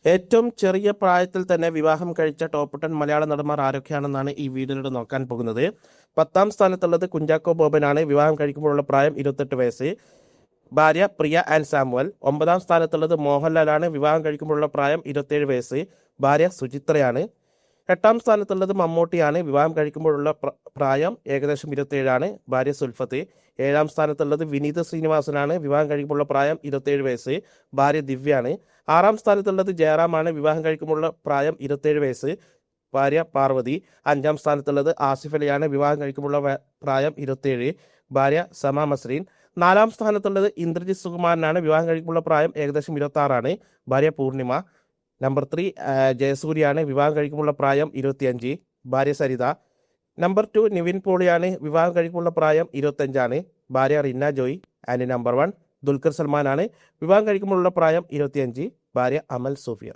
ഏറ്റവും ചെറിയ പ്രായത്തിൽ തന്നെ വിവാഹം കഴിച്ച ടോപ്പ് 10 മലയാള നടന്മാർ ആരൊക്കെയാണെന്നാണ് ഈ വീഡിയോയിലൂടെ നോക്കാൻ പോകുന്നത്. 10ാം സ്ഥാനത്തുള്ളത് കുഞ്ചാക്കോ ബോബനാണ്. വിവാഹം കഴിക്കുമ്പോഴുള്ള പ്രായം 28 വയസ്സ്. ഭാര്യ പ്രിയ ആൻഡ് സാമുവൽ. 9ാം സ്ഥാനത്തുള്ളത് മോഹൻലാലാണ്. വിവാഹം കഴിക്കുമ്പോഴുള്ള പ്രായം 27 വയസ്സ്. ഭാര്യ സുചിത്രയാണ്. 8ാം സ്ഥാനത്തുള്ളത് മമ്മൂട്ടിയാണ്. വിവാഹം കഴിക്കുമ്പോഴുള്ള പ്രായം ഏകദേശം 27 ആണ്. ഭാര്യ സുൽഫത്ത്. 7ാം സ്ഥാനത്തുള്ളത് വിനീത് ശ്രീനിവാസനാണ്. വിവാഹം കഴിക്കുമ്പോഴുള്ള പ്രായം 27 വയസ്സ്. ഭാര്യ ദിവ്യാണ്. 6ാം സ്ഥാനത്തുള്ളത് ജയറാമാണ്. വിവാഹം കഴിക്കുമ്പോഴുള്ള പ്രായം 27 വയസ്സ്. ഭാര്യ പാർവതി. 5ാം സ്ഥാനത്തുള്ളത് ആസിഫ് അലിയാണ്. വിവാഹം കഴിക്കുമ്പോഴുള്ള പ്രായം 27. ഭാര്യ സമ മസ്രീൻ. 4ാം സ്ഥാനത്തുള്ളത് ഇന്ദ്രജിത് സുകുമാരനാണ്. വിവാഹം കഴിക്കുമ്പോഴുള്ള പ്രായം ഏകദേശം 26 ആണ്. ഭാര്യ പൂർണിമ. നമ്പർ 3 ജയസൂര്യാണ്. വിവാഹം കഴിക്കുമ്പോഴുള്ള പ്രായം 25. ഭാര്യ സരിത. നമ്പർ 2 നിവിൻ പോളിയാണ്. വിവാഹം കഴിക്കുമ്പോഴുള്ള പ്രായം 25 ആണ്. ഭാര്യ റിന്ന ജോയ്. ആൻഡ് നമ്പർ 1 ദുൽഖർ സൽമാനാണ്. വിവാഹം കഴിക്കുമ്പോഴുള്ള പ്രായം 25. ഭാര്യ അമൽ സൂഫിയ.